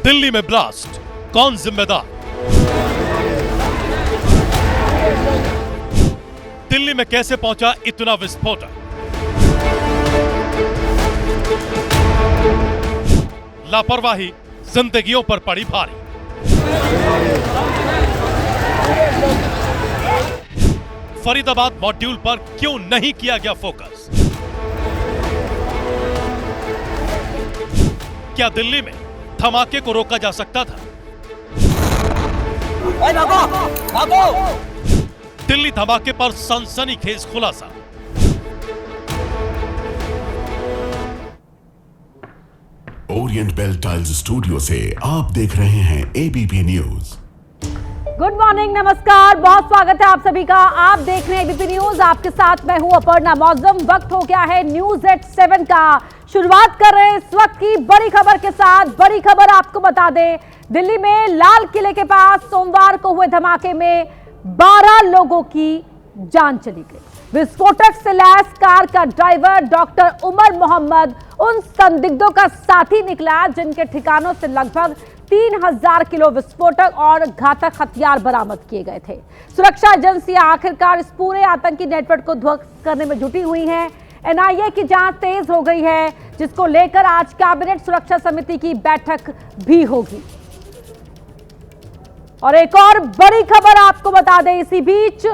दिल्ली में ब्लास्ट, कौन जिम्मेदार? दिल्ली में कैसे पहुंचा इतना विस्फोटक? लापरवाही जिंदगियों पर पड़ी भारी। फरीदाबाद मॉड्यूल पर क्यों नहीं किया गया फोकस? क्या दिल्ली में धमाके को रोका जा सकता था? दिल्ली धमाके पर सनसनीखेज खुलासा। ओरिएंट बेल टाइल्स स्टूडियो से आप देख रहे हैं एबीपी न्यूज। गुड मॉर्निंग, नमस्कार, बहुत स्वागत है आप सभी का। आप देख रहे हैं एबीपी न्यूज, आपके साथ मैं हूं अपर्णा मौजम। वक्त हो गया है न्यूज एट 7 का। शुरुआत कर रहे हैं इस वक्त की बड़ी खबर के साथ। बड़ी खबर आपको बता दें, दिल्ली में लाल किले के पास सोमवार को हुए धमाके में 12 लोगों की जान चली गई। विस्फोटक से लैस कार का ड्राइवर डॉक्टर उमर मोहम्मद उन संदिग्धों का साथी निकला जिनके ठिकानों से लगभग 3000 किलो विस्फोटक और घातक हथियार बरामद किए गए थे। सुरक्षा एजेंसियां आखिरकार इस पूरे आतंकी नेटवर्क को ध्वस्त करने में जुटी हुई हैं। एनआईए की जांच तेज हो गई है, जिसको लेकर आज कैबिनेट सुरक्षा समिति की बैठक भी होगी। और एक और बड़ी खबर आपको बता दें, इसी बीच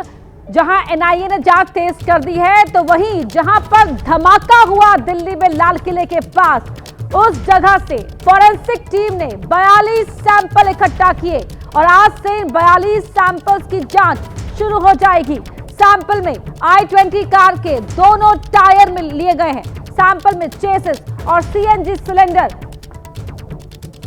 जहां एनआईए ने जांच तेज कर दी है, तो वहीं जहां पर धमाका हुआ दिल्ली में लाल किले के पास, उस जगह से फॉरेंसिक टीम ने 42 सैंपल इकट्ठा किए और आज से 42 सैंपल्स की जांच शुरू हो जाएगी। सैंपल में i20 कार के दोनों टायर में लिए गए हैं। सैंपल में चेसिस और सीएनजी सिलेंडर,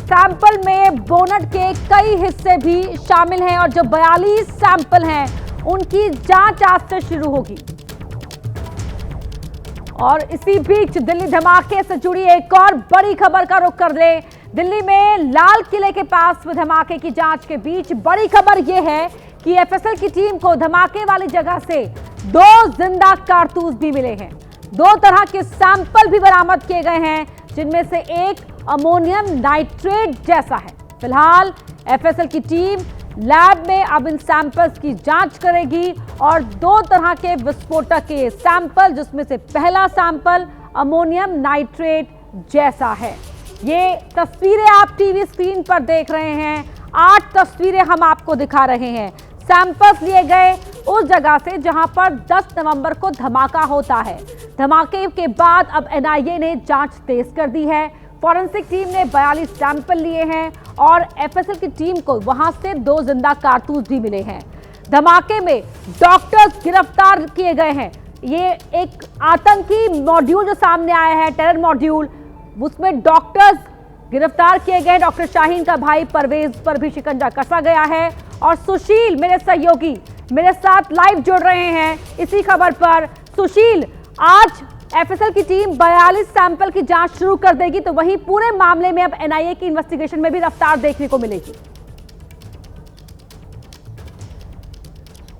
सैंपल में बोनट के कई हिस्से भी शामिल हैं और जो 42 सैंपल हैं उनकी जांच आज से शुरू होगी। और इसी बीच दिल्ली धमाके से जुड़ी एक और बड़ी खबर का रुख कर ले। दिल्ली में लाल किले के पास हुए धमाके की जांच के बीच बड़ी खबर यह है कि एफएसएल की टीम को धमाके वाली जगह से 2 जिंदा कारतूस भी मिले हैं। 2 तरह के सैंपल भी बरामद किए गए हैं, जिनमें से एक अमोनियम नाइट्रेट जैसा है। फिलहाल एफएसएल की टीम लैब में अब इन सैंपल्स की जांच करेगी और 2 तरह के विस्फोटक के सैंपल, जिसमें से पहला सैंपल अमोनियम नाइट्रेट जैसा है। ये तस्वीरें आप टीवी स्क्रीन पर देख रहे हैं। 8 तस्वीरें हम आपको दिखा रहे हैं। सैंपल्स लिए गए उस जगह से जहां पर 10 नवंबर को धमाका होता है। धमाके के बाद अब एनआईए ने जांच तेज कर दी है। फॉरेंसिक टीम ने 42 सैंपल लिए हैं और एफएसएल की टीम को वहां से 2 जिंदा कारतूस भी मिले हैं। धमाके में डॉक्टर्स गिरफ्तार किए गए हैं। ये एक आतंकी मॉड्यूल जो सामने आया है, टेरर मॉड्यूल, उसमें डॉक्टर्स गिरफ्तार किए गए। डॉक्टर शाहीन का भाई परवेज पर भी शिकंजा कसा गया है। और सुशील, मेरे सहयोगी, मेरे साथ लाइव जुड़ रहे हैं इसी खबर पर। सुशील, आज एफएसएल की टीम 42 सैंपल की जांच शुरू कर देगी, तो वहीं पूरे मामले में अब एनआईए की इन्वेस्टिगेशन में भी रफ्तार देखने को मिलेगी।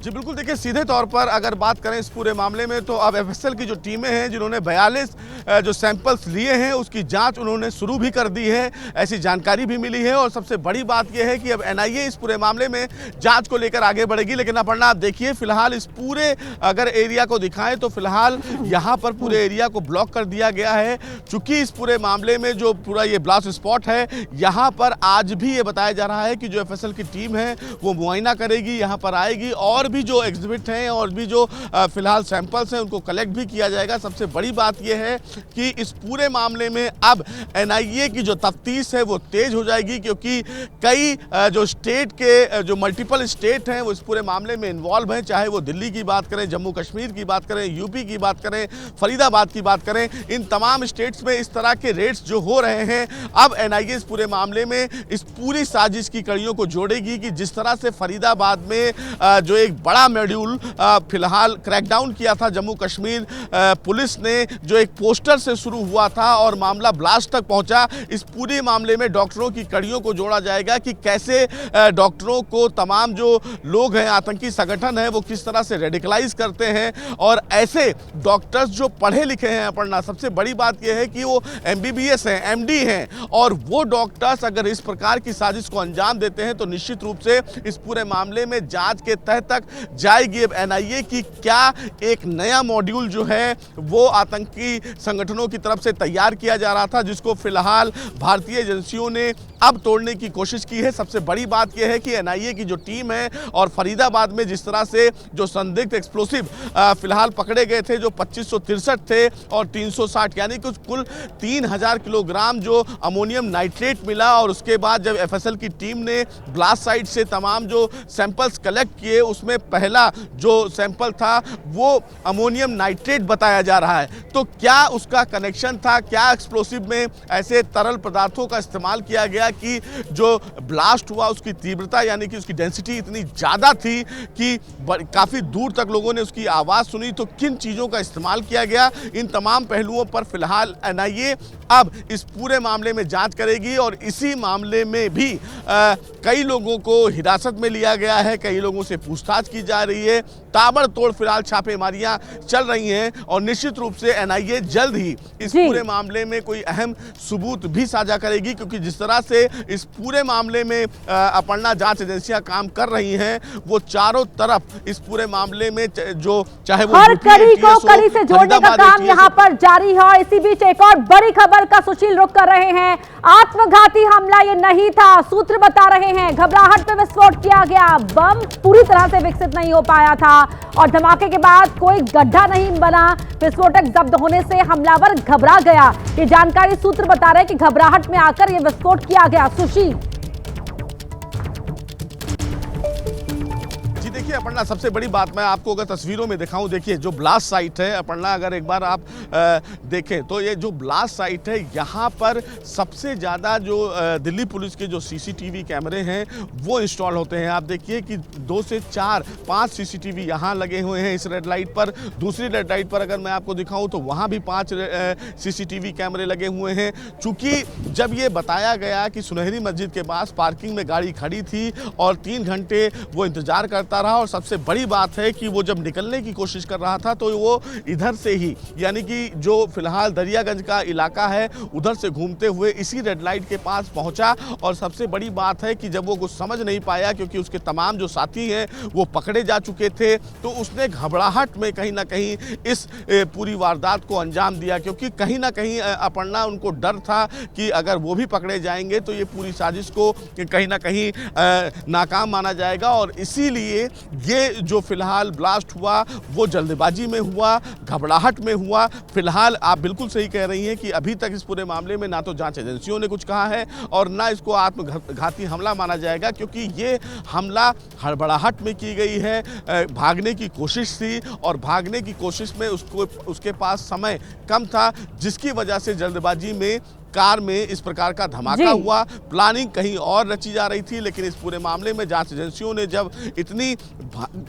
जी बिल्कुल, देखिए सीधे तौर पर अगर बात करें इस पूरे मामले में, तो अब एफएसएल की जो टीमें हैं जिन्होंने 42 जो सैंपल्स लिए हैं उसकी जांच उन्होंने शुरू भी कर दी है, ऐसी जानकारी भी मिली है। और सबसे बड़ी बात यह है कि अब एनआईए इस पूरे मामले में जांच को लेकर आगे बढ़ेगी। लेकिन अपर्णा, आप देखिए फिलहाल इस पूरे अगर एरिया को दिखाएं तो फिलहाल यहाँ पर पूरे एरिया को ब्लॉक कर दिया गया है। चूंकि इस पूरे मामले में जो पूरा ये ब्लास्ट स्पॉट है, यहाँ पर आज भी ये बताया जा रहा है कि जो एफएसएल की टीम है वो मुआयना करेगी, यहाँ पर आएगी और भी जो एग्जिबिट हैं और भी जो फिलहाल सैंपल्स हैं उनको कलेक्ट भी किया जाएगा। सबसे बड़ी बात यह है कि इस पूरे मामले में अब एनआईए की जो तफ्तीश है वो तेज हो जाएगी, क्योंकि कई जो स्टेट के जो मल्टीपल स्टेट हैं वो इस पूरे मामले में इन्वॉल्व हैं। चाहे वो दिल्ली की बात करें, जम्मू कश्मीर की बात करें, यूपी की बात करें, फरीदाबाद की बात करें, इन तमाम स्टेट्स में इस तरह के रेड्स जो हो रहे हैं, अब एनआईए इस पूरे मामले में इस पूरी साजिश की कड़ियों को जोड़ेगी कि जिस तरह से फरीदाबाद में जो एक बड़ा मॉड्यूल फिलहाल क्रैकडाउन किया था जम्मू कश्मीर पुलिस ने, जो एक पोस्टर से शुरू हुआ था और मामला ब्लास्ट तक पहुंचा। इस पूरे मामले में डॉक्टरों की कड़ियों को जोड़ा जाएगा कि कैसे डॉक्टरों को तमाम जो लोग हैं, आतंकी संगठन है, वो किस तरह से रेडिकलाइज करते हैं। और ऐसे डॉक्टर्स जो पढ़े लिखे हैं अपना, सबसे बड़ी बात यह है कि वो MBBS हैं, MD हैं, और वो डॉक्टर्स अगर इस प्रकार की साजिश को अंजाम देते हैं तो निश्चित रूप से इस पूरे मामले में जांच के तह तक जाएगी। अब NIA की क्या एक नया मॉड्यूल जो है वो आतंकी संगठनों की तरफ से तैयार किया जा रहा था, जिसको फिलहाल भारतीय एजेंसियों ने अब तोड़ने की कोशिश की है। सबसे बड़ी बात यह है कि NIA की जो टीम है और फरीदाबाद में जिस तरह से जो संदिग्ध एक्सप्लोसिव फिलहाल पकड़े गए थे, जो 2563 थे और 360, यानी कुछ कुल 3000 किलोग्राम जो अमोनियम नाइट्रेट मिला। और उसके बाद जब FSL की टीम ने ब्लास्ट साइट से तमाम जो सैंपल्स कलेक्ट किए, उसमें पहला जो सैंपल था वो अमोनियम नाइट्रेट बताया जा रहा है। तो क्या उसका कनेक्शन था, क्या एक्सप्लोसिव में ऐसे तरल पदार्थों का इस्तेमाल किया गया कि जो ब्लास्ट हुआ उसकी तीव्रता यानी कि उसकी डेंसिटी इतनी ज़्यादा थी कि काफ़ी दूर तक लोगों ने उसकी आवाज़ सुनी। तो किन चीज़ों का इस्तेमाल किया गया, इन तमाम पहलुओं पर फिलहाल NIA अब इस पूरे मामले में जांच करेगी। और इसी मामले में भी कई लोगों को हिरासत में लिया गया है, कई लोगों से पूछताछ की जा रही है, ताबड़तोड़ फिलहाल छापेमारियां चल रही हैं। और निश्चित रूप से NIA जल्द ही इस पूरे मामले में कोई अहम सबूत भी साझा करेगी, क्योंकि जिस तरह से इस पूरे मामले में अपर्णा जांच एजेंसियां काम कर रही हैं, वो चारों तरफ इस पूरे मामले में जो चाहे वो हर कड़ी को कड़ी से जोड़ने का काम यहाँ पर जारी है। और इसी बीच एक और बड़ी खबर का सुशील रुख कर रहे हैं। आत्मघाती हमला ये नहीं था, सूत्र बता रहे हैं। घबराहट में विस्फोट किया गया, बम पूरी तरह से विकसित नहीं हो पाया था और धमाके के बाद कोई गड्ढा नहीं बना। विस्फोटक जब्त होने से हमलावर घबरा गया, ये जानकारी सूत्र बता रहे हैं कि घबराहट में आकर यह विस्फोट किया गया। सुशील, देखिए अपर्णा, सबसे बड़ी बात मैं आपको अगर तस्वीरों में दिखाऊं, देखिए जो ब्लास्ट साइट है अपर्णा, अगर एक बार आप देखें तो ये जो ब्लास्ट साइट है, यहाँ पर सबसे ज़्यादा जो दिल्ली पुलिस के जो CCTV कैमरे हैं वो इंस्टॉल होते हैं। आप देखिए कि 2 से 4-5 CCTV यहाँ लगे हुए हैं इस रेड लाइट पर। दूसरी रेड लाइट पर अगर मैं आपको दिखाऊं तो वहाँ भी 5 CCTV कैमरे लगे हुए हैं। चूँकि जब ये बताया गया कि सुनहरी मस्जिद के पास पार्किंग में गाड़ी खड़ी थी और 3 घंटे वो इंतजार करता रहा, और सबसे बड़ी बात है कि वो जब निकलने की कोशिश कर रहा था तो वो इधर से ही, यानी कि जो फिलहाल दरियागंज का इलाका है, उधर से घूमते हुए इसी रेड लाइट के पास पहुंचा। और सबसे बड़ी बात है कि जब वो कुछ समझ नहीं पाया, क्योंकि उसके तमाम जो साथी हैं वो पकड़े जा चुके थे, तो उसने घबराहट में कहीं ना कहीं इस पूरी वारदात को अंजाम दिया। क्योंकि कहीं ना कहीं अपर्णा, उनको डर था कि अगर वो भी पकड़े जाएंगे तो ये पूरी साजिश को कहीं ना कहीं नाकाम माना जाएगा। और इसीलिए ये जो फिलहाल ब्लास्ट हुआ वो जल्दबाजी में हुआ, घबराहट में हुआ। फिलहाल आप बिल्कुल सही कह रही हैं कि अभी तक इस पूरे मामले में ना तो जांच एजेंसियों ने कुछ कहा है और ना इसको आत्मघाती हमला माना जाएगा, क्योंकि ये हमला हड़बड़ाहट में की गई है। भागने की कोशिश थी और भागने की कोशिश में उसके पास समय कम था, जिसकी वजह से जल्दबाजी में कार में इस प्रकार का धमाका हुआ। प्लानिंग कहीं और रची जा रही थी, लेकिन इस पूरे मामले में जांच एजेंसियों ने जब इतनी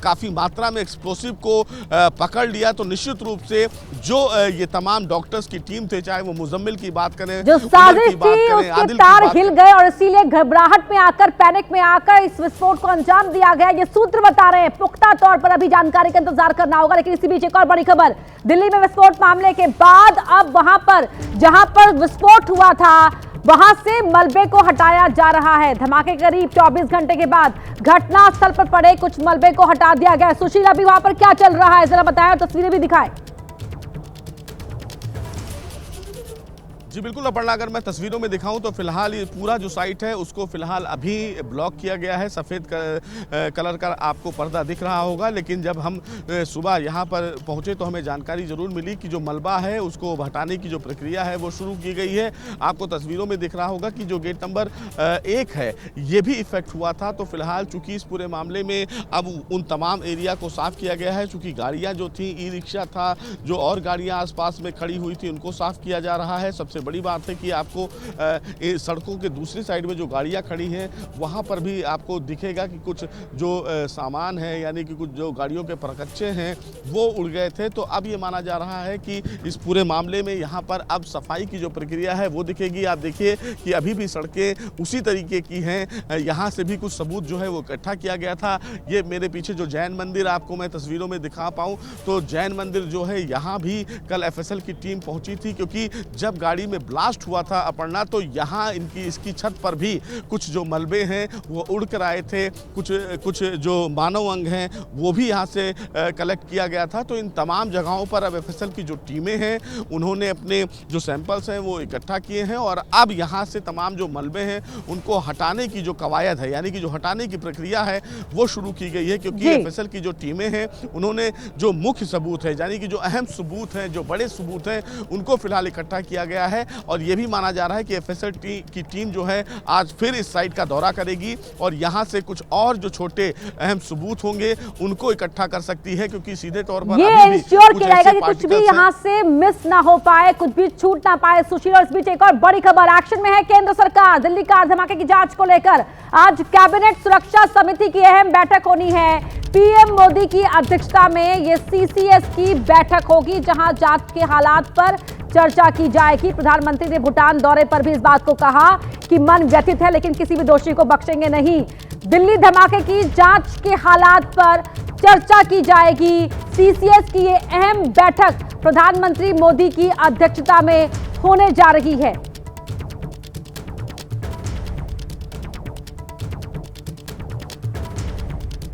काफ़ी मात्रा में एक्सप्लोसिव को पकड़ लिया, तो निश्चित रूप से जो ये तमाम डॉक्टर्स की टीम थे, चाहे वो मुजम्मिल की बात करें, जो साजिश थी उसके तार हिल गए और इसीलिए घबराहट में आकर, पैनिक में आकर इस विस्फोट को अंजाम दिया गया। ये सूत्र बता रहे हैं। पुख्ता तौर पर अभी जानकारी का इंतजार करना होगा। लेकिन इसी बीच एक और बड़ी खबर, दिल्ली में विस्फोट मामले के बाद अब वहां पर जहां पर विस्फोट हुआ था वहां से मलबे को हटाया जा रहा है। धमाके करीब 24 घंटे के बाद घटनास्थल पर पड़े कुछ मलबे को हटा दिया गया। सुशील, अभी वहां पर क्या चल रहा है जरा बताएं और तस्वीरें भी दिखाएं। जी बिल्कुल अपर्णा, अगर मैं तस्वीरों में दिखाऊं तो फिलहाल ये पूरा जो साइट है उसको फिलहाल अभी ब्लॉक किया गया है। सफ़ेद कलर का आपको पर्दा दिख रहा होगा, लेकिन जब हम सुबह यहाँ पर पहुँचे तो हमें जानकारी ज़रूर मिली कि जो मलबा है उसको हटाने की जो प्रक्रिया है वो शुरू की गई है। आपको तस्वीरों में दिख रहा होगा कि जो गेट नंबर 1 है ये भी इफेक्ट हुआ था। तो फिलहाल चूँकि इस पूरे मामले में अब उन तमाम एरिया को साफ़ किया गया है। चूँकि गाड़ियाँ जो थी, ई रिक्शा था, जो और गाड़ियाँ आसपास में खड़ी हुई थी, उनको साफ़ किया जा रहा है। सबसे सबसे बड़ी बात है कि आपको सड़कों के दूसरी साइड में जो गाड़ियां खड़ी हैं वहां पर भी आपको दिखेगा कि कुछ जो सामान है, यानी कि कुछ जो गाड़ियों के परकच्चे हैं वो उड़ गए थे। तो अब ये माना जा रहा है कि इस पूरे मामले में यहाँ पर अब सफाई की जो प्रक्रिया है वो दिखेगी। आप देखिए कि अभी भी सड़कें उसी तरीके की हैं, यहाँ से भी कुछ सबूत जो है वो इकट्ठा किया गया था। ये मेरे पीछे जो जैन मंदिर आपको मैं तस्वीरों में दिखा पाऊँ तो जैन मंदिर जो है यहाँ भी कल एफएसएल की टीम पहुँची थी, क्योंकि जब गाड़ी में ब्लास्ट हुआ था अपर्णा तो यहाँ इसकी छत पर भी कुछ जो मलबे हैं वो उड़ कर आए थे, कुछ जो मानव अंग हैं वो भी यहाँ से कलेक्ट किया गया था। तो इन तमाम जगहों पर अब एफएसएल की जो टीमें हैं उन्होंने अपने जो सैंपल्स हैं वो इकट्ठा किए हैं और अब यहाँ से तमाम जो मलबे हैं उनको हटाने की जो कवायद है, यानी कि जो हटाने की प्रक्रिया है वो शुरू की गई है। क्योंकि एफएसएल की जो टीमें हैं उन्होंने जो मुख्य सबूत है, यानी कि जो अहम सबूत हैं, जो बड़े सबूत हैं, उनको फिलहाल इकट्ठा किया गया है। और ये भी माना जा रहा है कि एफएसएल की टीम जो है आज फिर इस साइट का दौरा करेगी और यहाँ से कुछ और जो छोटे अहम सबूत होंगे उनको इकट्ठा कर सकती है, क्योंकि सीधे तौर पर ये इंश्योर किया जाएगा कि कुछ भी यहाँ से मिस ना हो पाए, कुछ भी छूट ना पाए। सुशील, और इस बीच एक और बड़ी खबर एक्शन में है। केंद्र सरकार दिल्ली कार धमाके की जांच को लेकर आज कैबिनेट सुरक्षा समिति की अहम बैठक होनी है। पीएम मोदी की अध्यक्षता में ये सीसीएस की बैठक होगी जहां जांच के हालात पर चर्चा की जाएगी। प्रधानमंत्री ने भूटान दौरे पर भी इस बात को कहा कि मन व्यथित है लेकिन किसी भी दोषी को बख्शेंगे नहीं। दिल्ली धमाके की जांच के हालात पर चर्चा की जाएगी। सीसीएस की ये अहम बैठक प्रधानमंत्री मोदी की अध्यक्षता में होने जा रही है।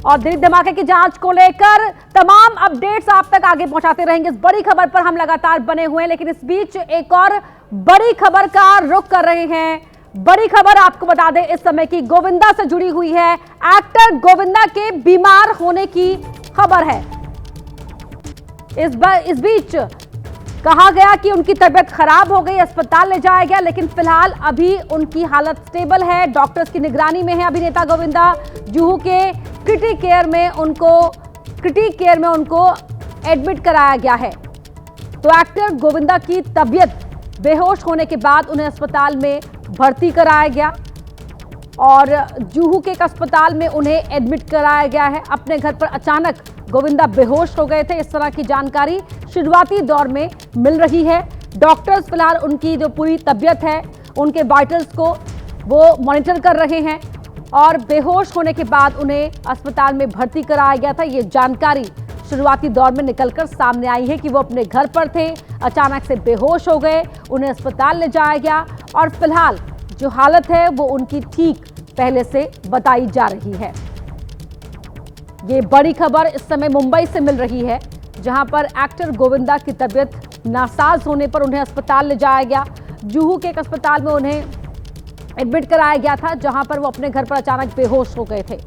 और दिल्ली धमाके की जांच को लेकर तमाम अपडेट्स आप तक आगे पहुंचाते रहेंगे। इस बड़ी खबर पर हम लगातार बने हुए हैं, लेकिन इस बीच एक और बड़ी खबर का रुख कर रहे हैं। बड़ी खबर आपको बता दें इस समय की गोविंदा से जुड़ी हुई है। एक्टर गोविंदा के बीमार होने की खबर है। इस बीच कहा गया कि उनकी तबीयत खराब हो गई, अस्पताल ले जाया गया, लेकिन फिलहाल अभी उनकी हालत स्टेबल है, डॉक्टर्स की निगरानी में है। अभिनेता गोविंदा जुहू के क्रिटिक केयर में उनको एडमिट कराया गया है। तो एक्टर गोविंदा की तबीयत बेहोश होने के बाद उन्हें अस्पताल में भर्ती कराया गया और जुहू के एक अस्पताल में उन्हें एडमिट कराया गया है। अपने घर पर अचानक गोविंदा बेहोश हो गए थे, इस तरह की जानकारी शुरुआती दौर में मिल रही है। डॉक्टर्स फिलहाल उनकी जो पूरी तबीयत है, उनके वाइटल्स को वो मॉनिटर कर रहे हैं और बेहोश होने के बाद उन्हें अस्पताल में भर्ती कराया गया था। ये जानकारी शुरुआती दौर में निकलकर सामने आई है कि वो अपने घर पर थे, अचानक से बेहोश हो गए, उन्हें अस्पताल ले जाया गया और फिलहाल जो हालत है वो उनकी ठीक पहले से बताई जा रही है। ये बड़ी खबर इस समय मुंबई से मिल रही है, जहां पर एक्टर गोविंदा की तबीयत नासाज होने पर उन्हें अस्पताल ले जाया गया। जुहू के एक अस्पताल में उन्हें एडमिट कराया गया था, जहां पर वो अपने घर पर अचानक बेहोश हो गए थे।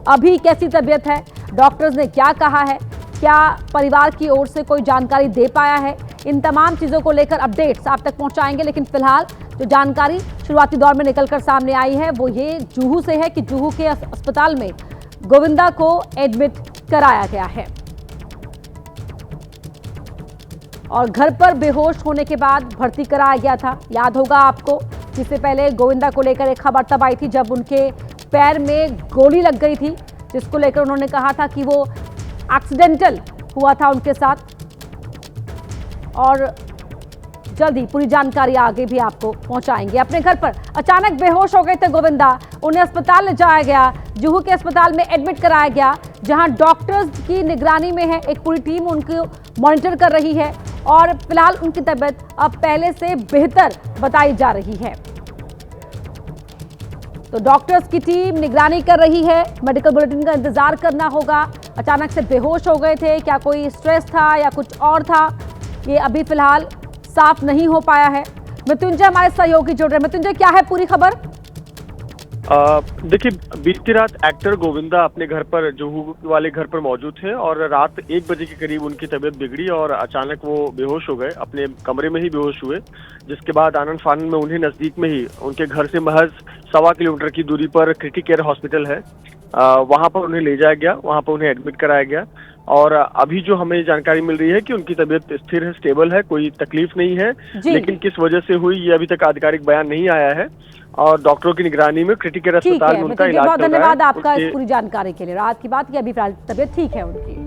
अभी कैसी तबीयत है, डॉक्टर्स ने क्या कहा है, क्या परिवार की ओर से कोई जानकारी दे पाया है, इन तमाम चीज़ों को लेकर अपडेट्स आप तक पहुंचाएंगे। लेकिन फिलहाल जो जानकारी शुरुआती दौर में निकलकर सामने आई है वो ये जुहू से है कि जुहू के अस्पताल में गोविंदा को एडमिट कराया गया है और घर पर बेहोश होने के बाद भर्ती कराया गया था। याद होगा आपको, जिससे पहले गोविंदा को लेकर एक खबर तब आई थी जब उनके पैर में गोली लग गई थी, जिसको लेकर उन्होंने कहा था कि वो एक्सीडेंटल हुआ था उनके साथ। और जल्दी पूरी जानकारी आगे भी आपको पहुंचाएंगे। अपने घर पर अचानक बेहोश हो गए थे गोविंदा, उन्हें अस्पताल ले जाया गया, जुहू के अस्पताल में एडमिट कराया गया, जहां डॉक्टर्स की निगरानी में है, एक पूरी टीम उनको मॉनिटर कर रही है और फिलहाल उनकी तबीयत अब पहले से बेहतर बताई जा रही है। तो डॉक्टर्स की टीम निगरानी कर रही है, मेडिकल बुलेटिन का इंतजार करना होगा। अचानक से बेहोश हो गए थे, क्या कोई स्ट्रेस था या कुछ और था, ये अभी फिलहाल साफ नहीं हो पाया है। मृत्युंजय हमारे सहयोगी जुड़ रहे हैं। मृत्युंजय, क्या है पूरी खबर? देखिए, बीती रात एक्टर गोविंदा अपने घर पर, जुहू वाले घर पर मौजूद थे और रात 1 बजे के करीब उनकी तबीयत बिगड़ी और अचानक वो बेहोश हो गए, अपने कमरे में ही बेहोश हुए। जिसके बाद आनंद फानन में उन्हें नजदीक में ही उनके घर से महज 1.25 किलोमीटर की दूरी पर क्रिटिक केयर हॉस्पिटल है, वहां पर उन्हें ले जाया गया, वहां पर उन्हें एडमिट कराया गया। और अभी जो हमें जानकारी मिल रही है कि उनकी तबीयत स्थिर है, स्टेबल है, कोई तकलीफ नहीं है, लेकिन किस वजह से हुई ये अभी तक आधिकारिक बयान नहीं आया है और डॉक्टरों की निगरानी में क्रिटिकल अस्पताल में उनका इलाज चल रहा है। बहुत धन्यवाद आपका इस पूरी जानकारी के लिए। रात की बात की अभी फिलहाल तबीयत ठीक है उनकी।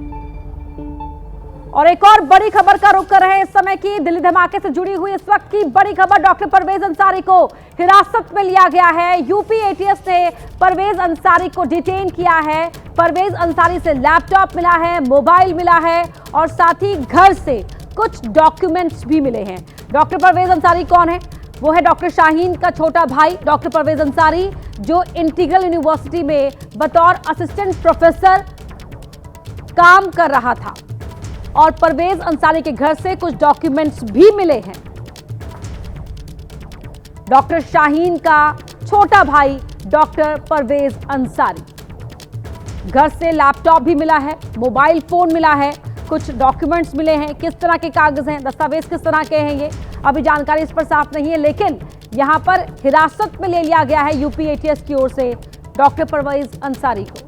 और एक और बड़ी खबर का रुख कर रहे हैं इस समय की दिल्ली धमाके से जुड़ी हुई इस वक्त की बड़ी खबर। डॉक्टर परवेज अंसारी को हिरासत में लिया गया है। यूपी एटीएस ने परवेज अंसारी को डिटेन किया है। परवेज अंसारी से लैपटॉप मिला है, मोबाइल मिला है और साथ ही घर से कुछ डॉक्यूमेंट्स भी मिले हैं। डॉक्टर परवेज अंसारी कौन है? वो है डॉक्टर शाहीन का छोटा भाई डॉक्टर परवेज अंसारी, जो इंटीग्रल यूनिवर्सिटी में बतौर असिस्टेंट प्रोफेसर काम कर रहा था और परवेज अंसारी के घर से कुछ डॉक्यूमेंट्स भी मिले हैं। डॉक्टर शाहीन का छोटा भाई डॉक्टर परवेज अंसारी, घर से लैपटॉप भी मिला है, मोबाइल फोन मिला है, कुछ डॉक्यूमेंट्स मिले हैं। किस तरह के कागज हैं, दस्तावेज किस तरह के हैं, ये अभी जानकारी इस पर साफ नहीं है, लेकिन यहां पर हिरासत में ले लिया गया है यूपी एटीएस की ओर से डॉक्टर परवेज अंसारी को।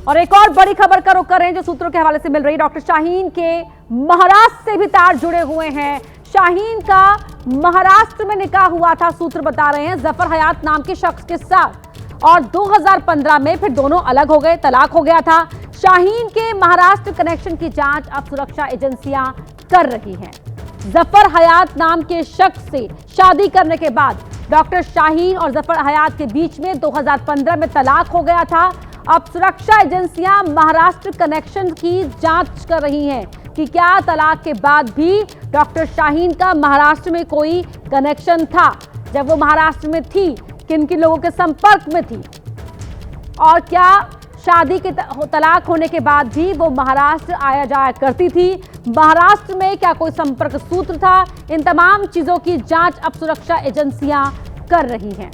और एक और बड़ी खबर का रुख कर रहे हैं जो सूत्रों के हवाले से मिल रही है। डॉक्टर शाहीन के महाराष्ट्र से भी तार जुड़े हुए हैं। शाहीन का महाराष्ट्र में निकाह हुआ था, सूत्र बता रहे हैं, जफर हयात नाम के शख्स के साथ, और 2015 में फिर दोनों अलग हो गए, तलाक हो गया था। शाहीन के महाराष्ट्र कनेक्शन की जांच अब सुरक्षा एजेंसियां कर रही हैं। जफर हयात नाम के शख्स से शादी करने के बाद डॉक्टर शाहीन और जफर हयात के बीच में 2015 में तलाक हो गया था। अब सुरक्षा एजेंसियां महाराष्ट्र कनेक्शन की जांच कर रही हैं कि क्या तलाक के बाद भी डॉक्टर शाहीन का महाराष्ट्र में कोई कनेक्शन था, जब वो महाराष्ट्र में थी किन किन लोगों के संपर्क में थी, और क्या शादी के तलाक होने के बाद भी वो महाराष्ट्र आया जाया करती थी, महाराष्ट्र में क्या कोई संपर्क सूत्र था। इन तमाम चीजों की जांच अब सुरक्षा एजेंसियां कर रही हैं।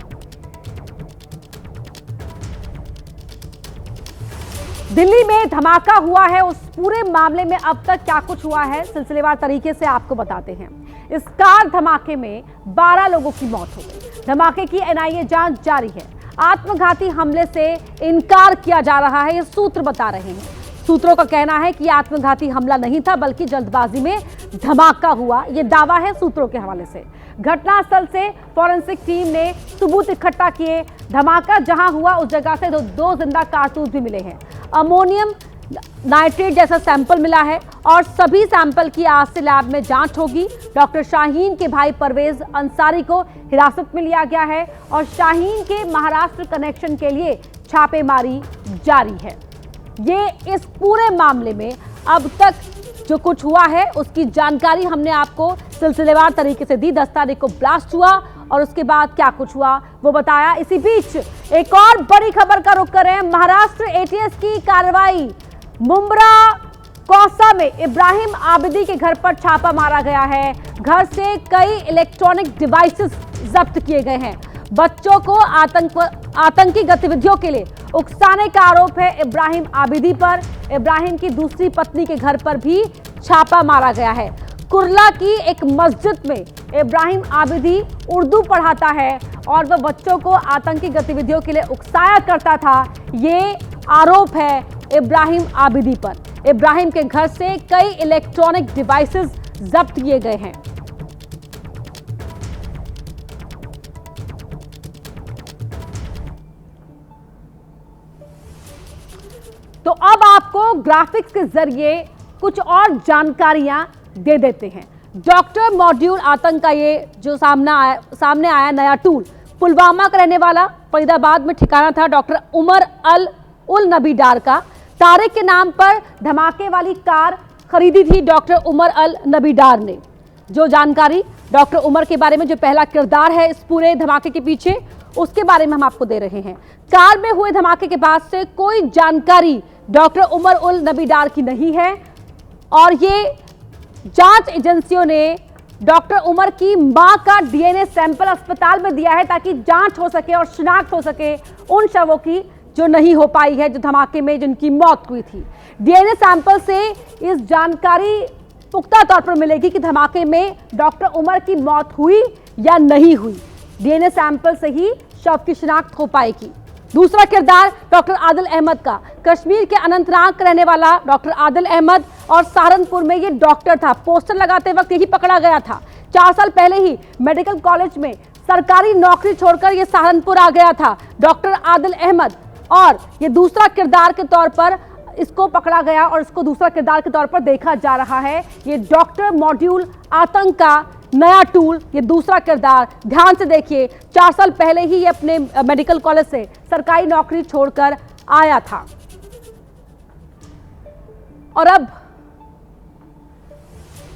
दिल्ली में धमाका हुआ है, उस पूरे मामले में अब तक क्या कुछ हुआ है सिलसिलेवार तरीके से आपको बताते हैं। इस कार धमाके में 12 लोगों की मौत हो गई। धमाके की एनआईए जांच जारी है। आत्मघाती हमले से इनकार किया जा रहा है, ये सूत्र बता रहे हैं। सूत्रों का कहना है कि आत्मघाती हमला नहीं था बल्कि जल्दबाजी में धमाका हुआ, ये दावा है सूत्रों के हवाले से। घटनास्थल से फॉरेंसिक टीम ने सबूत इकट्ठा किए। धमाका जहां हुआ उस जगह से दो जिंदा कारतूस भी मिले हैं। अमोनियम नाइट्रेट जैसा सैंपल मिला है और सभी सैंपल की आज से लैब में जांच होगी। डॉक्टर शाहीन के भाई परवेज अंसारी को हिरासत में लिया गया है और शाहीन के महाराष्ट्र कनेक्शन के लिए छापेमारी जारी है। ये इस पूरे मामले में अब तक जो कुछ हुआ है उसकी जानकारी हमने आपको सिलसिलेवार तरीके से दी। 10 तारीख को ब्लास्ट हुआ और उसके बाद क्या कुछ हुआ वो बताया। इसी बीच एक और बड़ी खबर का रुख कर रहे हैं। महाराष्ट्र एटीएस की कार्रवाई, मुंब्रा कौसा में इब्राहिम आबिदी के घर पर छापा मारा गया है। घर से कई इलेक्ट्रॉनिक डिवाइसेस जब्त किए गए हैं। बच्चों को आतंकी गतिविधियों के लिए उकसाने का आरोप है इब्राहिम आबिदी पर। इब्राहिम की दूसरी पत्नी के घर पर भी छापा मारा गया है। कुर्ला की एक मस्जिद में इब्राहिम आबिदी उर्दू पढ़ाता है और वह बच्चों को आतंकी गतिविधियों के लिए उकसाया करता था, ये आरोप है इब्राहिम आबिदी पर। इब्राहिम के घर से कई इलेक्ट्रॉनिक डिवाइसेस जब्त किए गए हैं। तो अब आपको ग्राफिक्स के जरिए कुछ और जानकारियां दे देते हैं। डॉक्टर मॉड्यूल आतंक का ये जो सामने आया नया टूल, पुलवामा का रहने वाला, फरीदाबाद में ठिकाना था डॉक्टर उमर उल नबी डार का। तारिक के नाम पर धमाके वाली कार खरीदी थी डॉक्टर उमर अल नबी डार ने। जो जानकारी डॉक्टर उमर के बारे में, जो पहला किरदार है इस पूरे धमाके के पीछे, उसके बारे में हम आपको दे रहे हैं। कार में हुए धमाके के बाद से कोई जानकारी डॉक्टर उमर उल नबी डार की नहीं है और ये जांच एजेंसियों ने डॉक्टर उमर की मां का डीएनए सैंपल अस्पताल में दिया है ताकि जांच हो सके और शिनाख्त हो सके उन शवों की जो नहीं हो पाई है, जो धमाके में जिनकी मौत हुई थी। डीएनए सैंपल से इस जानकारी पुख्ता तौर पर मिलेगी कि धमाके में डॉक्टर उमर की मौत हुई या नहीं हुई। डीएनए सैंपल से ही शव की शिनाख्त हो पाएगी। दूसरा किरदार डॉक्टर आदिल अहमद का, कश्मीर के अनंतनाग का रहने वाला डॉक्टर आदिल अहमद और सहारनपुर में ये डॉक्टर था। पोस्टर लगाते वक्त यही पकड़ा गया था। 4 साल पहले ही मेडिकल कॉलेज में सरकारी नौकरी छोड़कर ये सहारनपुर आ गया था डॉक्टर आदिल अहमद, और ये दूसरा किरदार के तौर पर इसको पकड़ा गया और इसको दूसरा किरदार के तौर पर देखा जा रहा है। ये डॉक्टर मॉड्यूल आतंक का नया टूल, ये दूसरा किरदार। ध्यान से देखिए, 4 साल पहले ही ये अपने मेडिकल कॉलेज से सरकारी नौकरी छोड़कर आया था और अब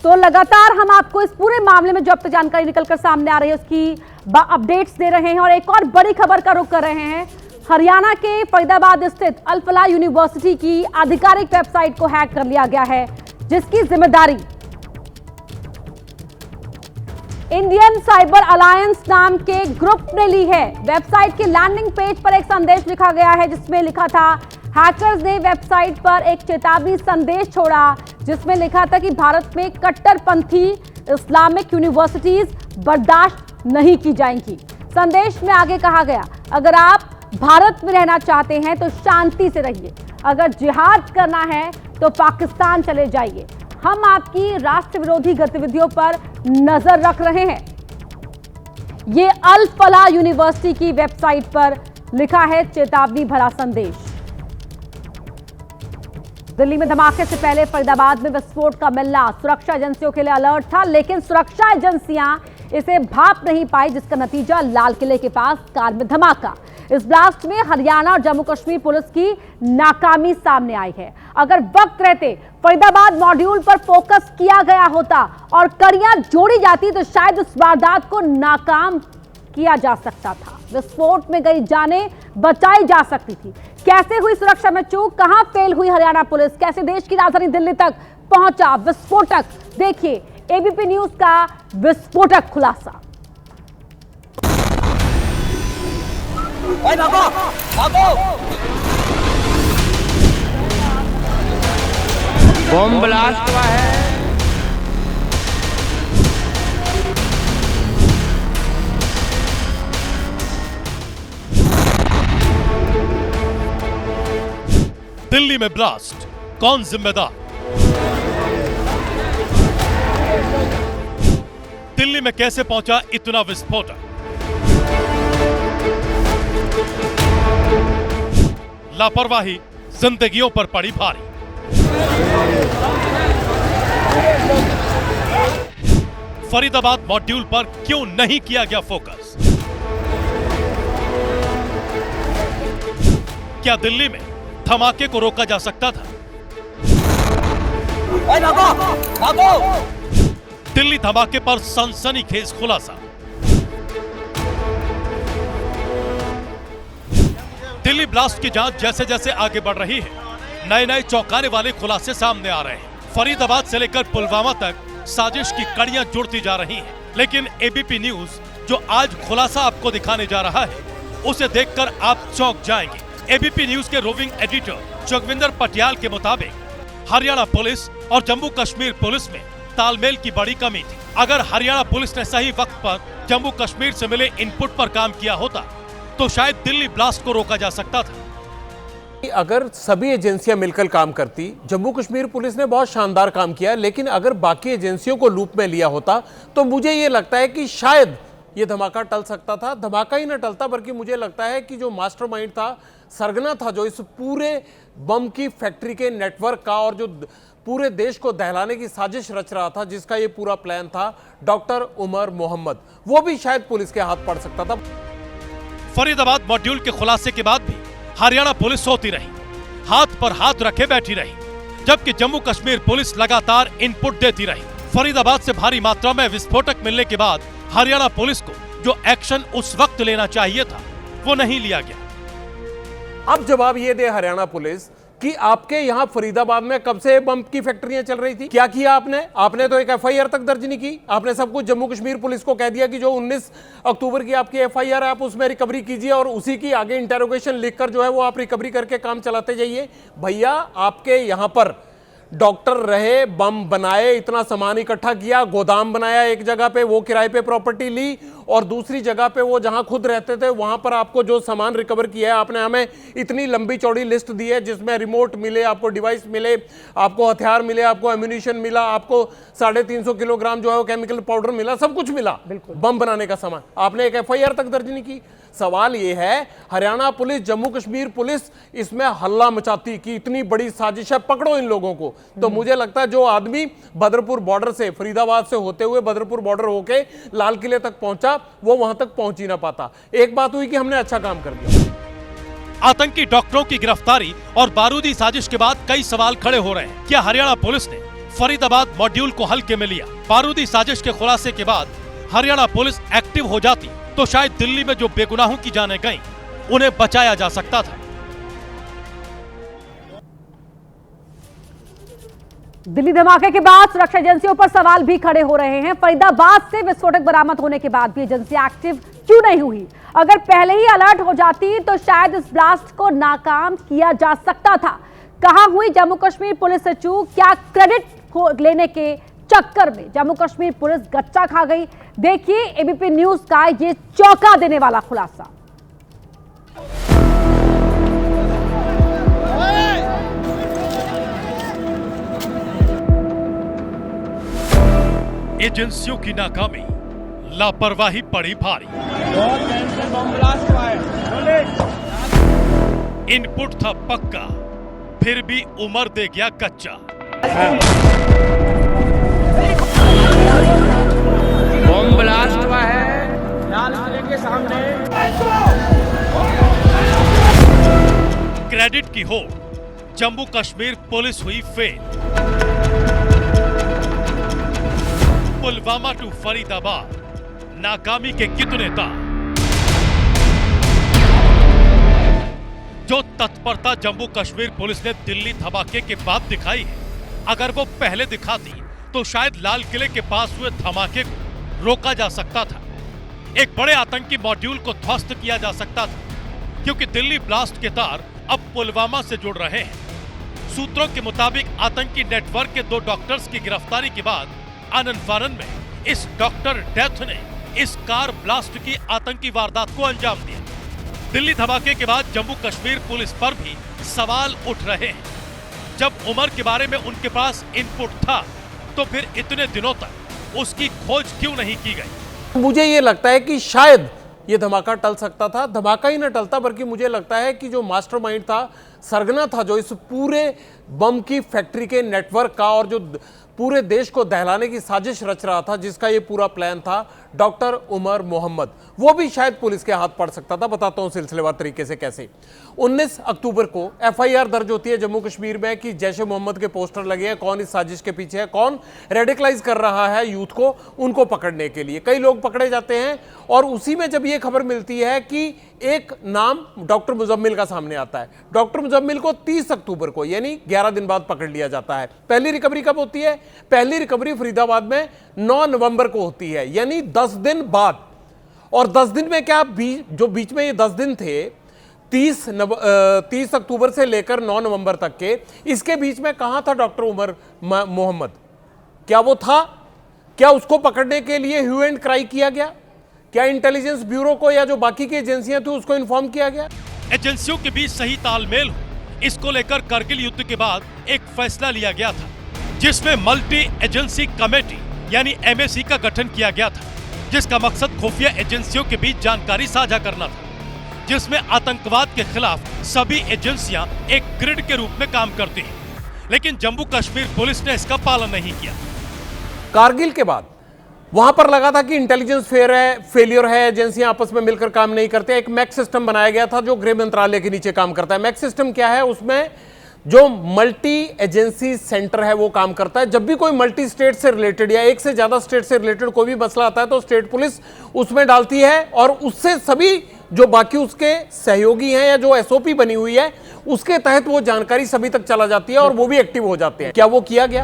तो लगातार हम आपको इस पूरे मामले में जो अब तक जानकारी निकलकर सामने आ रही है उसकी अपडेट्स दे रहे हैं और एक और बड़ी खबर का रुख कर रहे हैं। हरियाणा के फरीदाबाद स्थित अल फलाह यूनिवर्सिटी की आधिकारिक वेबसाइट को हैक कर लिया गया है, जिसकी जिम्मेदारी इंडियन साइबर अलायंस नाम के ग्रुप ने ली है। वेबसाइट के लैंडिंग पेज पर एक संदेश लिखा गया है जिसमें लिखा था, हैकर्स ने वेबसाइट पर एक चेतावनी संदेश छोड़ा जिसमें लिखा था कि भारत में कट्टरपंथी इस्लामिक यूनिवर्सिटीज बर्दाश्त नहीं की जाएंगी। संदेश में आगे कहा गया, अगर आप भारत में रहना चाहते हैं तो शांति से रहिए, अगर जिहाद करना है तो पाकिस्तान चले जाइए। हम आपकी राष्ट्र विरोधी गतिविधियों पर नजर रख रहे हैं। ये अल फलाह यूनिवर्सिटी की वेबसाइट पर लिखा है चेतावनी भरा संदेश। दिल्ली में धमाके से पहले फरीदाबाद में विस्फोट का मिलना सुरक्षा एजेंसियों के लिए अलर्ट था, लेकिन सुरक्षा एजेंसियां इसे भाप नहीं पाई, जिसका नतीजा लाल किले के पास कार में धमाका। इस ब्लास्ट में हरियाणा और जम्मू कश्मीर पुलिस की नाकामी सामने आई है। अगर वक्त रहते फरीदाबाद मॉड्यूल पर फोकस किया गया होता और कड़ियां जोड़ी जाती तो शायद उस वारदात को नाकाम किया जा सकता था। विस्फोट में गई जानें बचाई जा सकती थी। कैसे हुई सुरक्षा में चूक, कहां फेल हुई हरियाणा पुलिस, कैसे देश की राजधानी दिल्ली तक पहुंचा विस्फोटक, देखिए एबीपी न्यूज का विस्फोटक खुलासा। बम ब्लास्ट हुआ है। दिल्ली में ब्लास्ट, कौन जिम्मेदार? दिल्ली में कैसे पहुंचा इतना विस्फोटक? लापरवाही जिंदगियों पर पड़ी भारी। फरीदाबाद मॉड्यूल पर क्यों नहीं किया गया फोकस? क्या दिल्ली में धमाके को रोका जा सकता था? दिल्ली धमाके पर सनसनीखेज खुलासा। दिल्ली ब्लास्ट की जांच जैसे जैसे आगे बढ़ रही है, नए नए चौंकाने वाले खुलासे सामने आ रहे हैं। फरीदाबाद से लेकर पुलवामा तक साजिश की कड़ियां जुड़ती जा रही हैं। लेकिन एबीपी न्यूज जो आज खुलासा आपको दिखाने जा रहा है, उसे देखकर आप चौंक जाएंगे। एबीपी न्यूज के रोविंग एडिटर जोगविंदर पटियाल के मुताबिक हरियाणा पुलिस और जम्मू कश्मीर पुलिस में तालमेल की बड़ी कमी थी। अगर हरियाणा पुलिस ने सही वक्त पर जम्मू कश्मीर से मिले इनपुट पर काम किया होता तो शायद दिल्ली ब्लास्ट को रोका जा सकता था। अगर सभी एजेंसियां मिलकर काम करती, जम्मू कश्मीर पुलिस ने बहुत शानदार काम किया, लेकिन अगर बाकी एजेंसियों को लूप में लिया होता तो मुझे ये लगता है कि शायद ये धमाका टल सकता था। धमाका ही न टलता, बल्कि मुझे लगता है कि जो मास्टरमाइंड था, सरगना था, जो इस पूरे बम की फैक्ट्री के नेटवर्क का और जो पूरे देश को दहलाने की साजिश रच रहा था, जिसका ये पूरा प्लान था, डॉक्टर उमर मोहम्मद, वो भी शायद पुलिस के हाथ पड़ सकता था। फरीदाबाद मॉड्यूल के खुलासे के बाद भी हरियाणा पुलिस सोती रही, हाथ पर हाथ रखे बैठी रही, जबकि जम्मू कश्मीर पुलिस लगातार इनपुट देती रही। फरीदाबाद से भारी मात्रा में विस्फोटक मिलने के बाद हरियाणा पुलिस को जो एक्शन उस वक्त लेना चाहिए था वो नहीं लिया गया। अब जवाब ये दे हरियाणा पुलिस कि आपके यहां फरीदाबाद में कब से बम की फैक्ट्रियां चल रही थी, क्या किया आपने? आपने तो एक एफआईआर तक दर्ज नहीं की। आपने सब कुछ जम्मू कश्मीर पुलिस को कह दिया कि जो 19 अक्टूबर की आपकी एफआईआर है, आप उसमें रिकवरी कीजिए और उसी की आगे इंटेरोगेशन लिखकर जो है वो आप रिकवरी करके काम चलाते जाइए। भैया, आपके यहां पर डॉक्टर रहे, बम बनाए, इतना सामान इकट्ठा किया, गोदाम बनाया एक जगह पे, वो किराए पे प्रॉपर्टी ली, और दूसरी जगह पे वो जहां खुद रहते थे वहां पर आपको जो सामान रिकवर किया है, आपने हमें इतनी लंबी चौड़ी लिस्ट दी है जिसमें रिमोट मिले, आपको डिवाइस मिले, आपको हथियार मिले, आपको एम्यूनिशन मिला, आपको 350 किलोग्राम जो है वो केमिकल पाउडर मिला, सब कुछ मिला बम बनाने का सामान। आपने एक FIR तक दर्ज नहीं की। सवाल ये है, हरियाणा पुलिस, जम्मू कश्मीर पुलिस इसमें हल्ला मचाती कि इतनी बड़ी साजिश है, पकड़ो इन लोगों को। तो मुझे लगता है जो आदमी बदरपुर बॉर्डर से, फरीदाबाद से होते हुए बदरपुर बॉर्डर होके लाल किले तक पहुंचा, वो वहां तक पहुंच ही ना पाता। एक बात हुई कि हमने अच्छा काम कर दिया। आतंकी डॉक्टरों की गिरफ्तारी और बारूदी साजिश के बाद कई सवाल खड़े हो रहे हैं। क्या हरियाणा पुलिस ने फरीदाबाद मॉड्यूल को हल्के में लिया? बारूदी साजिश के खुलासे के बाद हरियाणा पुलिस एक्टिव हो जाती तो शायद दिल्ली में जो बेगुनाहों की जानें गईं, उन्हें बचाया जा सकता था। दिल्ली धमाके के बाद सुरक्षा एजेंसियों पर सवाल भी खड़े हो रहे हैं। फरीदाबाद से विस्फोटक बरामद होने के बाद भी एजेंसी एक्टिव क्यों नहीं हुई? अगर पहले ही अलर्ट हो जाती तो शायद इस ब्लास्ट को नाकाम किया जा सकता था। कहां हुई जम्मू कश्मीर पुलिस से चूक? क्या क्रेडिट लेने के चक्कर में जम्मू कश्मीर पुलिस गच्चा खा गई? देखिए एबीपी न्यूज का ये चौंका देने वाला खुलासा। एजेंसियों की नाकामी, लापरवाही पड़ी भारी। इनपुट था पक्का, फिर भी उमर दे गया कच्चा। बम ब्लास्ट हुआ है लाल किले के सामने। क्रेडिट की हो, जम्मू कश्मीर पुलिस हुई फेल। पुलवामा टू फरीदाबाद, नाकामी के कितने तार। जो तत्परता जम्मू कश्मीर पुलिस ने दिल्ली धमाके के बाद दिखाई है, अगर वो पहले दिखाती तो शायद लाल किले के पास हुए धमाके को रोका जा सकता था। एक बड़े आतंकी मॉड्यूल को ध्वस्त किया जा सकता था, क्योंकि दिल्ली ब्लास्ट के तार अब पुलवामा से जुड़ रहे हैं। सूत्रों के मुताबिक आतंकी नेटवर्क के 2 डॉक्टर्स की गिरफ्तारी के बाद आनंद फानन में इस डॉक्टर डेथ ने इस कार ब्लास्ट की आतंकी वारदात को अंजाम दिया। दिल्ली धमाके के बाद जम्मू कश्मीर पुलिस पर भी सवाल उठ रहे हैं। जब उमर के बारे में उनके पास इनपुट था, तो फिर इतने दिनों तक उसकी खोज क्यों नहीं की गई? मुझे ये लगता है कि शायद ये धमाका टल सकता था। धमाका ही न टलता, बल्कि मुझे लगता है कि जो मास्टरमाइंड था, सरगना था, जो इस पूरे बम की फैक्ट्री के नेटवर्क का और जो पूरे देश को दहलाने की साजिश रच रहा था, जिसका ये पूरा प्लान था, डॉक्टर उमर मोहम्मद, वो भी शायद पुलिस के हाथ पड़ सकता था। बताता हूं सिलसिलेवार तरीके से कैसे। 19 अक्टूबर को FIR दर्ज होती है जम्मू कश्मीर में कि जैश ए मोहम्मद के पोस्टर लगे हैं, कौन इस साजिश के पीछे है, कौन रेडिकलाइज कर रहा है यूथ को, उनको पकड़ने के लिए कई लोग पकड़े जाते हैं। और उसी में जब ये खबर मिलती है कि एक नाम डॉक्टर मुजम्मिल का सामने आता है, डॉक्टर मुजम्मिल को 30 अक्टूबर को यानी 11 दिन बाद पकड़ लिया जाता है। पहली रिकवरी कब होती है? पहली रिकवरी फरीदाबाद में 9 नवंबर को होती है, यानी 10 दिन बाद। और 10 दिन में क्या, जो बीच में ये 10 दिन थे, 30 अक्टूबर से लेकर 9 नवंबर तक के, इसके बीच में कहां था डॉक्टर उमर मोहम्मद? क्या वो था? क्या उसको पकड़ने के लिए ह्यू एंड क्राई किया गया? क्या इंटेलिजेंस ब्यूरो को या जो बाकी की एजेंसियां थी उसको इन्फॉर्म किया गया? एजेंसियों के बीच सही तालमेल हो, इसको लेकर करगिल युद्ध के बाद एक फैसला लिया गया था, जिसमें मल्टी एजेंसी कमेटी यानी MAC का गठन किया गया था, जिसका मकसद खुफिया एजेंसियों के बीच जानकारी साझा करना था, जिसमें आतंकवाद के खिलाफ सभी एजेंसियां एक ग्रिड के रूप में काम करती हैं। लेकिन जम्मू कश्मीर पुलिस ने इसका पालन नहीं किया। कारगिल के बाद वहां पर लगा था कि इंटेलिजेंस फेलियर है, एजेंसियां आपस में मिलकर काम नहीं करते। एक मैक सिस्टम बनाया गया था जो गृह मंत्रालय के नीचे काम करता है। मैक सिस्टम क्या है? उसमें जो मल्टी एजेंसी सेंटर है वो काम करता है। जब भी कोई मल्टी स्टेट से रिलेटेड या एक से ज्यादा स्टेट से रिलेटेड कोई भी मसला आता है तो स्टेट पुलिस उसमें डालती है, और उससे सभी जो बाकी उसके सहयोगी हैं या जो SOP बनी हुई है उसके तहत वो जानकारी सभी तक चला जाती है और वो भी एक्टिव हो जाते हैं। क्या वो किया गया?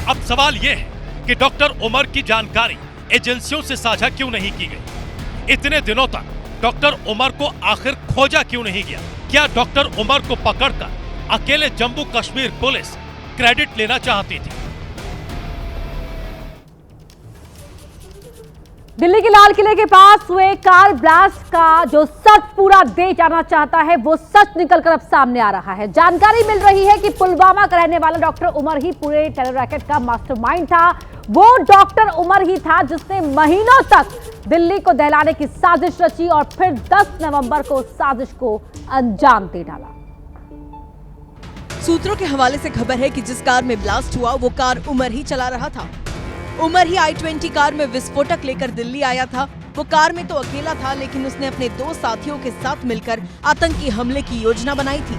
अब सवाल यह है कि डॉक्टर उमर की जानकारी एजेंसियों से साझा क्यों नहीं की गई? इतने दिनों तक डॉक्टर उमर को आखिर खोजा क्यों नहीं गया? क्या डॉक्टर उमर को पकड़कर अकेले जम्मू कश्मीर पुलिस क्रेडिट लेना चाहती थी। दिल्ली के लाल किले के पास हुए कार ब्लास्ट का जो सच पूरा देश जाना चाहता है वो सच निकलकर अब सामने आ रहा है। जानकारी मिल रही है कि पुलवामा का रहने वाला डॉक्टर उमर ही पूरे टेरर रैकेट का मास्टरमाइंड था। वो डॉक्टर उमर ही था जिसने महीनों तक दिल्ली को दहलाने की साजिश रची और फिर 10 नवंबर को उस साजिश को अंजाम दे डाला। सूत्रों के हवाले से खबर है कि जिस कार में ब्लास्ट हुआ वो कार उमर ही चला रहा था। उमर ही I-20 कार में विस्फोटक लेकर दिल्ली आया था। वो कार में तो अकेला था, लेकिन उसने अपने 2 साथियों के साथ मिलकर आतंकी हमले की योजना बनाई थी।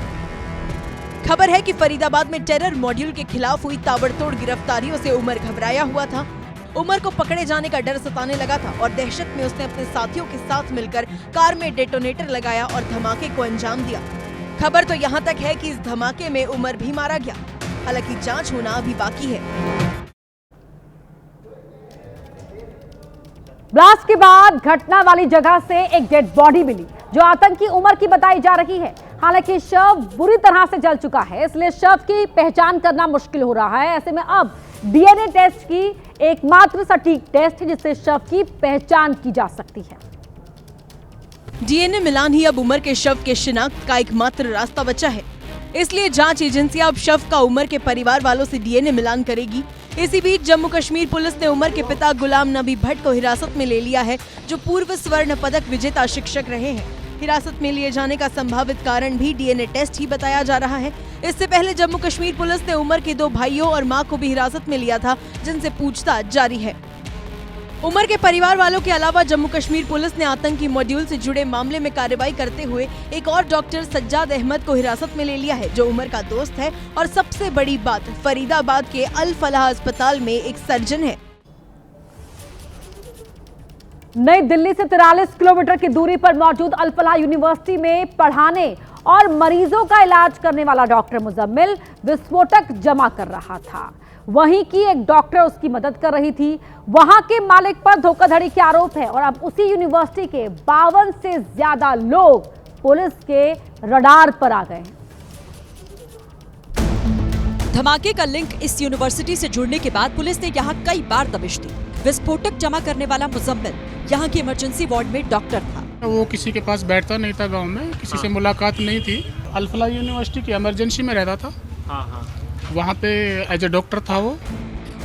खबर है कि फरीदाबाद में टेरर मॉड्यूल के खिलाफ हुई ताबड़तोड़ गिरफ्तारियों से उमर घबराया हुआ था। उमर को पकड़े जाने का डर सताने लगा था और दहशत में उसने अपने साथियों के साथ मिलकर कार में डेटोनेटर लगाया और धमाके को अंजाम दिया। खबर तो यहाँ तक है कि इस धमाके में उमर भी मारा गया। हालांकि जांच होना अभी बाकी है। ब्लास्ट के बाद घटना वाली जगह से एक डेड बॉडी मिली जो आतंकी उमर की बताई जा रही है। हालांकि शव बुरी तरह से जल चुका है, इसलिए शव की पहचान करना मुश्किल हो रहा है। ऐसे में अब डीएनए टेस्ट की एकमात्र सटीक टेस्ट है जिससे शव की पहचान की जा सकती है। डीएनए मिलान ही अब उमर के शव के शिनाख्त का एकमात्र रास्ता बचा है। इसलिए जांच एजेंसियां अब शव का उमर के परिवार वालों से डीएनए मिलान करेगी। इसी बीच जम्मू कश्मीर पुलिस ने उमर के पिता गुलाम नबी भट्ट को हिरासत में ले लिया है, जो पूर्व स्वर्ण पदक विजेता शिक्षक रहे हैं। हिरासत में लिए जाने का संभावित कारण भी डीएनए टेस्ट ही बताया जा रहा है। इससे पहले जम्मू कश्मीर पुलिस ने उमर के 2 भाइयों और मां को भी हिरासत में लिया था, जिनसे पूछताछ जारी है। उमर के परिवार वालों के अलावा जम्मू कश्मीर पुलिस ने आतंकी मॉड्यूल से जुड़े मामले में कार्रवाई करते हुए एक और डॉक्टर सज्जाद अहमद को हिरासत में ले लिया है, जो उमर का दोस्त है और सबसे बड़ी बात फरीदाबाद के अल फलाह अस्पताल में एक सर्जन है। नई दिल्ली से 43 किलोमीटर की दूरी पर मौजूद अल फलाह यूनिवर्सिटी में पढ़ाने और मरीजों का इलाज करने वाला डॉक्टर मुजम्मिल विस्फोटक जमा कर रहा था। वहीं की एक डॉक्टर उसकी मदद कर रही थी। वहां के मालिक पर धोखाधड़ी के आरोप है और अब उसी यूनिवर्सिटी के 52 से ज्यादा लोग पुलिस के रडार पर आ गए हैं। धमाके का लिंक इस यूनिवर्सिटी से जुड़ने के बाद पुलिस ने यहां कई बार दबिश दी। विस्फोटक जमा करने वाला मुजम्मिल यहां के इमरजेंसी वार्ड में डॉक्टर था। वो किसी के पास बैठता नहीं था, गांव में किसी से मुलाकात नहीं थी। अल फलाह यूनिवर्सिटी की इमरजेंसी में रहता था। वहाँ पे एज ए डॉक्टर था वो।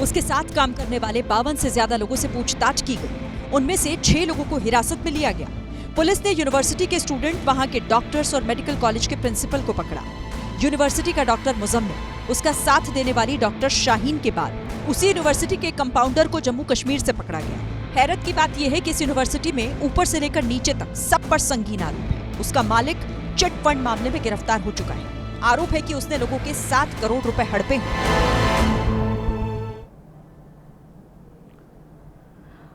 उसके साथ काम करने वाले 52 से ज्यादा लोगों से पूछताछ की गई। उनमें से 6 लोगों को हिरासत में लिया गया। पुलिस ने यूनिवर्सिटी के स्टूडेंट, वहाँ के डॉक्टर्स और मेडिकल कॉलेज के प्रिंसिपल को पकड़ा। यूनिवर्सिटी का डॉक्टर मुजम्मिल, उसका साथ देने वाली डॉक्टर शाहीन के बाद उसी यूनिवर्सिटी के कंपाउंडर को जम्मू कश्मीर से पकड़ा गया। हैरत की बात यह है कि इस यूनिवर्सिटी में ऊपर से लेकर नीचे तक सब पर संगीन आरोप है। उसका मालिक चिट फंड मामले में गिरफ्तार हो चुका है। आरोप है कि उसने लोगों के 7 करोड़ रुपए हड़पे हैं।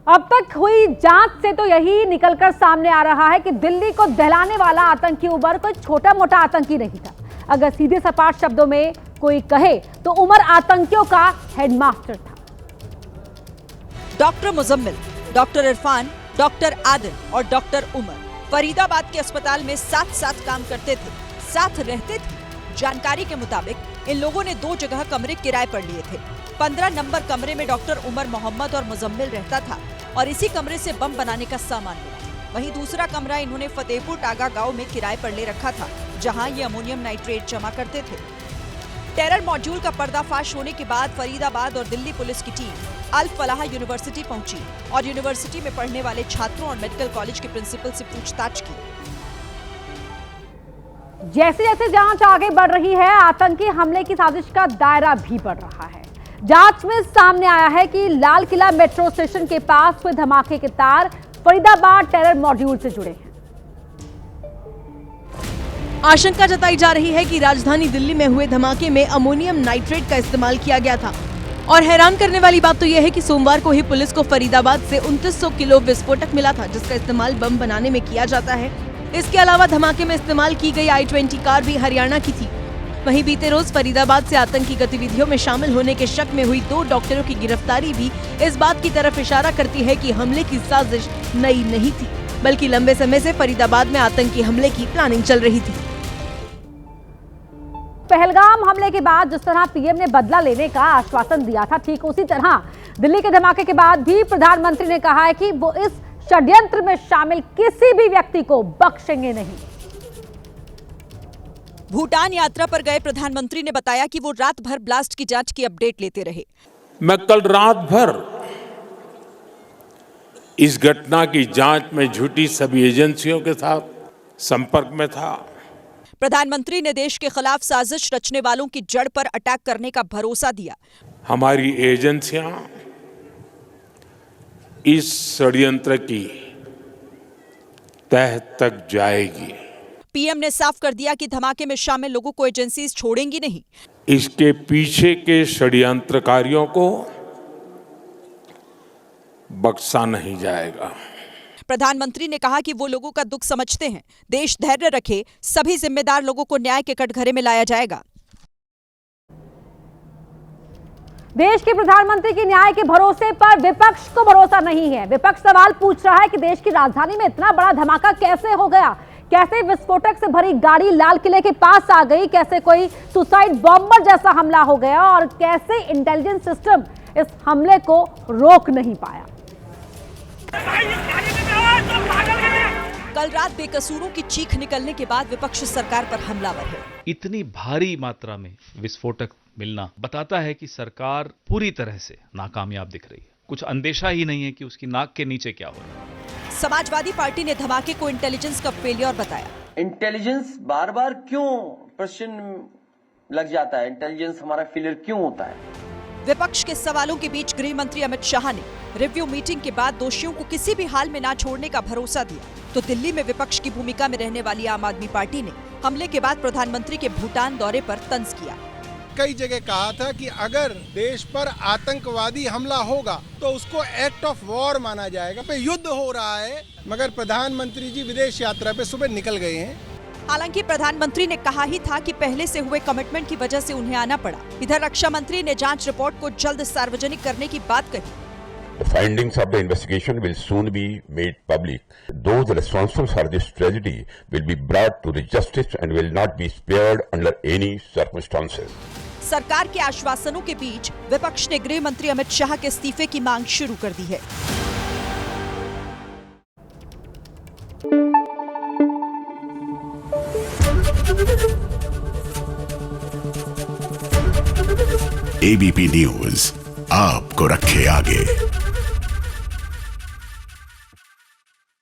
अब तक हुई जांच से तो यही निकलकर सामने आ रहा है कि दिल्ली को दहलाने वाला आतंकी उमर कोई छोटा मोटा आतंकी नहीं था। अगर सीधे सपाट शब्दों में कोई कहे तो उमर आतंकियों का हेडमास्टर था। Doctor Muzammil, doctor Irfan, doctor Adil और डॉक्टर उमर फरीदाबाद के अस्पताल में साथ काम करते थे, साथ रहते थे। जानकारी के मुताबिक इन लोगों ने 2 जगह कमरे किराए पर लिए थे। 15 नंबर कमरे में डॉक्टर उमर मोहम्मद और मुजम्मिल रहता था और इसी कमरे से बम बनाने का सामान मिला। वहीं दूसरा कमरा इन्होंने फतेहपुर टागा गांव में किराए पर ले रखा था, जहां ये अमोनियम नाइट्रेट जमा करते थे। टेरर मॉड्यूल का पर्दाफाश होने के बाद फरीदाबाद और दिल्ली पुलिस की टीम अल फलाह यूनिवर्सिटी पहुंची और यूनिवर्सिटी में पढ़ने वाले छात्रों और मेडिकल कॉलेज के प्रिंसिपल से पूछताछ की। जैसे जैसे जांच आगे बढ़ रही है, आतंकी हमले की साजिश का दायरा भी बढ़ रहा है। जांच में सामने आया है कि लाल किला मेट्रो स्टेशन के पास हुए धमाके के तार फरीदाबाद टेरर मॉड्यूल से जुड़े हैं। आशंका जताई जा रही है कि राजधानी दिल्ली में हुए धमाके में अमोनियम नाइट्रेट का इस्तेमाल किया गया था। और हैरान करने वाली बात तो यह है कि सोमवार को ही पुलिस को फरीदाबाद से 2900 किलो विस्फोटक मिला था, जिसका इस्तेमाल बम बनाने में किया जाता है। इसके अलावा धमाके में इस्तेमाल की गई I-20 कार भी हरियाणा की थी। वहीं बीते रोज फरीदाबाद से आतंकी गतिविधियों में शामिल होने के शक में हुई 2 डॉक्टरों की गिरफ्तारी भी इस बात की तरफ इशारा करती है कि हमले की साजिश नई नहीं थी, बल्कि लंबे समय से फरीदाबाद में आतंकी हमले की प्लानिंग चल रही थी। पहलगाम हमले के बाद जिस तरह पीएम ने बदला लेने का आश्वासन दिया था, ठीक उसी तरह दिल्ली के धमाके के बाद भी प्रधानमंत्री ने कहा है कि वो इस षड्यंत्र में शामिल किसी भी व्यक्ति को बख्शेंगे नहीं। भूटान यात्रा पर गए प्रधानमंत्री ने बताया कि वो रात भर ब्लास्ट की जांच की अपडेट लेते रहे। मैं कल रात भर इस घटना की जांच में जुटी सभी एजेंसियों के साथ संपर्क में था। प्रधानमंत्री ने देश के खिलाफ साजिश रचने वालों की जड़ पर अटैक करने का भरोसा दिया। हमारी एजेंसियां इस षड्यंत्र की तह तक जाएगी। पीएम ने साफ कर दिया कि धमाके में शामिल लोगों को एजेंसीज छोड़ेंगी नहीं। इसके पीछे के षड्यंत्रकारियों को बख्शा नहीं जाएगा। प्रधानमंत्री ने कहा कि वो लोगों का दुख समझते हैं, देश धैर्य रखे, सभी जिम्मेदार लोगों को न्याय के कटघरे में लाया जाएगा। देश के प्रधानमंत्री की न्याय के भरोसे पर विपक्ष को भरोसा नहीं है। विपक्ष सवाल पूछ रहा है कि देश की राजधानी में इतना बड़ा धमाका कैसे हो गया, कैसे विस्फोटक से भरी गाड़ी लाल किले के पास आ गई, कैसे कोई सुसाइड बॉम्बर जैसा हमला हो गया और कैसे इंटेलिजेंस सिस्टम इस हमले को रोक नहीं पाया। कल रात बेकसूरों की चीख निकलने के बाद विपक्ष सरकार पर हमलावर है। इतनी भारी मात्रा में विस्फोटक मिलना बताता है कि सरकार पूरी तरह से नाकामयाब दिख रही है। कुछ अंदेशा ही नहीं है कि उसकी नाक के नीचे क्या हो रहा है। समाजवादी पार्टी ने धमाके को इंटेलिजेंस का फेलियर बताया। इंटेलिजेंस बार बार क्यों प्रश्न लग जाता है, इंटेलिजेंस हमारा फेलियर क्यों होता है? विपक्ष के सवालों के बीच गृह मंत्री अमित शाह ने रिव्यू मीटिंग के बाद दोषियों को किसी भी हाल में ना छोड़ने का भरोसा दिया। तो दिल्ली में विपक्ष की भूमिका में रहने वाली आम आदमी पार्टी ने हमले के बाद प्रधानमंत्री के भूटान दौरे पर तंज किया। कई जगह कहा था कि अगर देश पर आतंकवादी हमला होगा तो उसको एक्ट ऑफ वॉर माना जाएगा। पे युद्ध हो रहा है, मगर प्रधानमंत्री जी विदेश यात्रा पे सुबह निकल गए हैं। हालांकि प्रधानमंत्री ने कहा ही था कि पहले से हुए कमिटमेंट की वजह से उन्हें आना पड़ा। इधर रक्षा मंत्री ने जांच रिपोर्ट को जल्द सार्वजनिक करने की बात कही। The findings of the investigation will soon be made public. Those responsible for this tragedy will be brought to the justice and will not be spared under any circumstances. सरकार के आश्वासनों के बीच विपक्ष ने गृह मंत्री अमित शाह के इस्तीफे की मांग शुरू कर दी है। ABP न्यूज आपको रखे आगे।